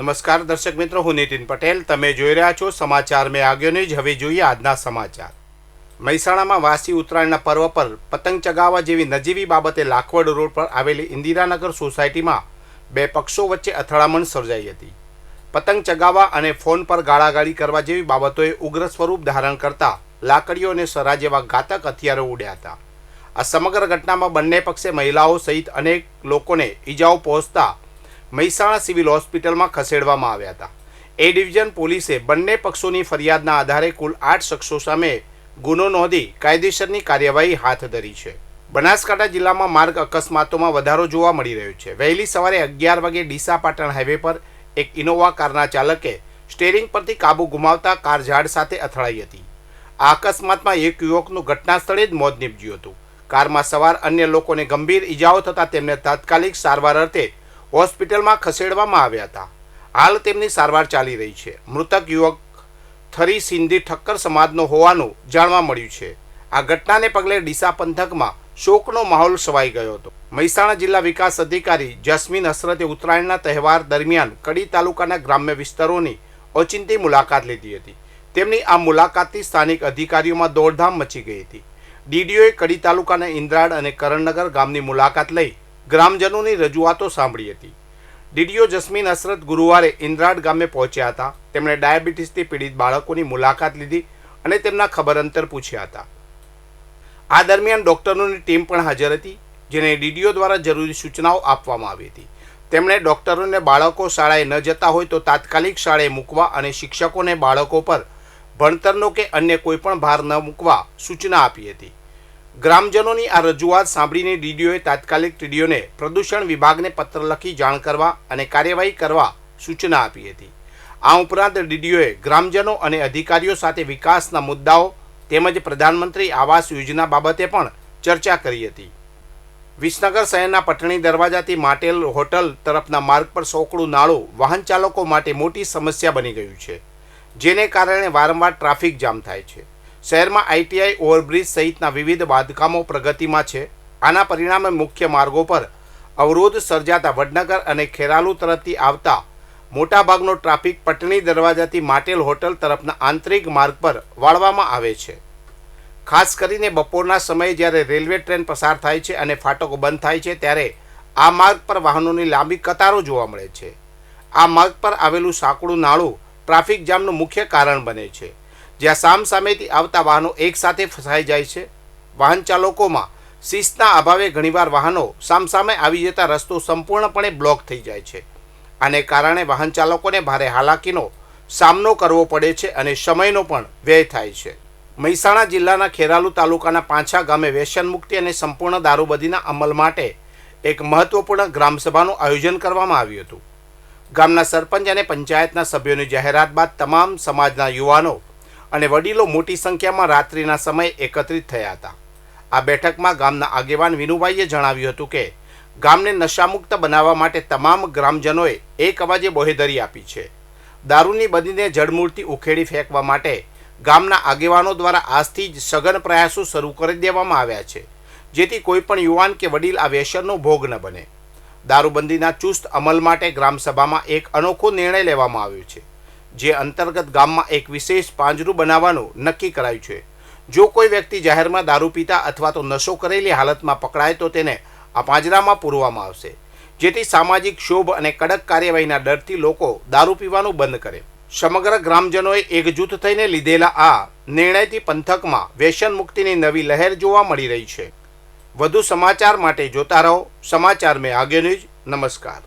નમસ્કાર દર્શક મિત્રો, હું નીતિન પટેલ. તમે જોઈ રહ્યા છો સમાચાર મેં આગળ ન્યૂઝ. હવે જોઈએ આજના સમાચાર. મહેસાણામાં વાસી ઉત્તરાયણના પર્વ પર પતંગ ચગાવવા જેવી નજીવી બાબતે લાખવડ રોડ પર આવેલી ઇન્દિરાનગર સોસાયટીમાં બે પક્ષો વચ્ચે અથડામણ સર્જાઈ હતી. પતંગ ચગાવવા અને ફોન પર ગાળાગાળી કરવા જેવી બાબતોએ ઉગ્ર સ્વરૂપ ધારણ કરતા લાકડીઓ અને સરા જેવા ઘાતક હથિયારો ઉડ્યા હતા. આ સમગ્ર ઘટનામાં બંને પક્ષે મહિલાઓ સહિત અનેક લોકોને ઈજાઓ પહોંચતા મહેસાણા સિવિલ હોસ્પિટલમાં ખસેડવામાં આવ્યા હતા. એ ડિવિઝન પોલીસે બંને પક્ષોની ફરિયાદના આધારે કુલ 8 શખ્સો સામે ગુનો નોંધી કાયદેસરની કાર્યવાહી હાથ ધરી છે. બનાસકાંઠા જિલ્લામાં માર્ગ અકસ્માતોમાં વધારો જોવા મળી રહ્યો છે. વહેલી સવારે 11 વાગે ડીસા પાટણ હાઈવે પર એક ઇનોવા કારના ચાલકે સ્ટીયરિંગ પરથી કાબુ ગુમાવતા કાર ઝાડ સાથે અથડાઈ હતી. આ અકસ્માતમાં એક યુવકનું ઘટના સ્થળે જ મોત નીપજ્યું હતું. કારમાં સવાર અન્ય લોકોને ગંભીર ઈજાઓ થતાં તેમને તાત્કાલિક સારવાર અર્થે હોસ્પિટલમાં ખસેડવામાં આવ્યા હતા. હાલ તેમની સારવાર ચાલી રહી છે. મૃતક યુવક થરી સિંધી ઠક્કર સમાજનો હોવાનું જાણવા મળ્યું છે. આ ઘટનાને પગલે ડીસા પંથકમાં શોકનો માહોલ છવાઈ ગયો હતો. મહેસાણા જિલ્લા વિકાસ અધિકારી જસ્મીન હસરતે ઉત્તરાયણના તહેવાર દરમિયાન કડી તાલુકાના ગ્રામ્ય વિસ્તારોની ઓચિંતી મુલાકાત લીધી હતી. તેમની આ મુલાકાતથી સ્થાનિક અધિકારીઓમાં દોડધામ મચી ગઈ હતી. ડીડીઓએ કડી તાલુકાના ઇન્દ્રાડ અને કરણનગર ગામની મુલાકાત લઈ ગ્રામજનોની રજૂઆતો સાંભળી હતી. ડીડીઓ જસ્મીન હસરત ગુરુવારે ઇન્દ્રાડ ગામે પહોંચ્યા હતા. તેમણે ડાયાબિટીસથી પીડિત બાળકોની મુલાકાત લીધી અને તેમના ખબર અંતર પૂછ્યા હતા. આ દરમિયાન ડોક્ટરોની ટીમ પણ હાજર હતી, જેને ડીડીઓ દ્વારા જરૂરી સૂચનાઓ આપવામાં આવી હતી. તેમણે ડોક્ટરોને બાળકો શાળાએ ન જતા હોય તો તાત્કાલિક શાળાએ મૂકવા અને શિક્ષકોને બાળકો પર ભણતરનો કે અન્ય કોઈ પણ ભાર ન મૂકવા સૂચના આપી હતી. ગ્રામજનોની આ રજૂઆત સાંભળીને ડીડીઓએ તાત્કાલિક ટીડીઓને પ્રદૂષણ વિભાગને પત્ર લખી જાણ કરવા અને કાર્યવાહી કરવા સૂચના આપી હતી. આ ઉપરાંત ડીડીઓએ ગ્રામજનો અને અધિકારીઓ સાથે વિકાસના મુદ્દાઓ તેમજ પ્રધાનમંત્રી આવાસ યોજના બાબતે પણ ચર્ચા કરી હતી. વિસનગર શહેરના પટણી દરવાજાથી માટેલ હોટલ તરફના માર્ગ પર સોકડું નાળું વાહન ચાલકો માટે મોટી સમસ્યા બની ગયું છે, જેને કારણે વારંવાર ટ્રાફિક જામ થાય છે. શહેરમાં આઈટીઆઈ ઓવરબ્રિજ સહિતના વિવિધ બાંધકામો પ્રગતિમાં છે. આના પરિણામે મુખ્ય માર્ગો પર અવરોધ સર્જાતા વડનગર અને ખેરાલુ તરફથી આવતા મોટાભાગનો ટ્રાફિક પટણી દરવાજાથી માટેલ હોટલ તરફના આંતરિક માર્ગ પર વાળવામાં આવે છે. ખાસ કરીને બપોરના સમયે જ્યારે રેલવે ટ્રેન પસાર થાય છે અને ફાટકો બંધ થાય છે ત્યારે આ માર્ગ પર વાહનોની લાંબી કતારો જોવા મળે છે. આ માર્ગ પર આવેલું સાંકડું નાળું ટ્રાફિક જામનું મુખ્ય કારણ બને છે, જ્યાં સામસામેથી આવતા વાહનો એકસાથે ફસાઈ જાય છે. વાહન ચાલકોમાં શિસ્તના અભાવે ઘણીવાર વાહનો સામસામે આવી જતા રસ્તો સંપૂર્ણપણે બ્લોક થઈ જાય છે. આને કારણે વાહન ચાલકોને ભારે હાલાકીનો સામનો કરવો પડે છે અને સમયનો પણ વ્યય થાય છે. મહેસાણા જિલ્લાના ખેરાલુ તાલુકાના પાંછા ગામે વ્યસન મુક્તિ અને સંપૂર્ણ દારૂબંધીના અમલ માટે એક મહત્વપૂર્ણ ગ્રામસભાનું આયોજન કરવામાં આવ્યું હતું. ગામના સરપંચ અને પંચાયતના સભ્યોની જાહેરાત બાદ તમામ સમાજના યુવાનો અને વડીલો મોટી સંખ્યામાં રાત્રિના સમયે એકત્રિત થયા હતા. આ બેઠકમાં ગામના આગેવાન વિનુભાઈએ જણાવ્યું હતું કે ગામને નશામુક્ત બનાવવા માટે તમામ ગ્રામજનોએ એક અવાજે બોહેધરી આપી છે. દારૂની બંધીને જડમૂળથી ઉખેડી ફેંકવા માટે ગામના આગેવાનો દ્વારા આજથી જ સઘન પ્રયાસો શરૂ કરી દેવામાં આવ્યા છે, જેથી કોઈ પણ યુવાન કે વડીલ આ વ્યસનનો ભોગ ન બને. દારૂબંધીના ચુસ્ત અમલ માટે ગ્રામસભામાં એક અનોખો નિર્ણય લેવામાં આવ્યો છે, જે અંતર્ગત ગામમાં એક વિશેષ પાંજરું બનાવવાનું નક્કી કરાયું છે. જો કોઈ વ્યક્તિ જાહેરમાં દારૂ પીતા અથવા તો નશો કરેલી હાલતમાં પકડાય તો તેને આ પાંજરામાં પૂરવામાં આવશે, જેથી સામાજિક ક્ષોભ અને કડક કાર્યવાહીના ડરથી લોકો દારૂ પીવાનું બંધ કરે. સમગ્ર ગ્રામજનોએ એકજૂથ થઈને લીધેલા આ નિર્ણયથી પંથકમાં વ્યસન મુક્તિની નવી લહેર જોવા મળી રહી છે. વધુ સમાચાર માટે જોતા રહો સમાચાર મેં આગળ ન્યૂઝ. નમસ્કાર.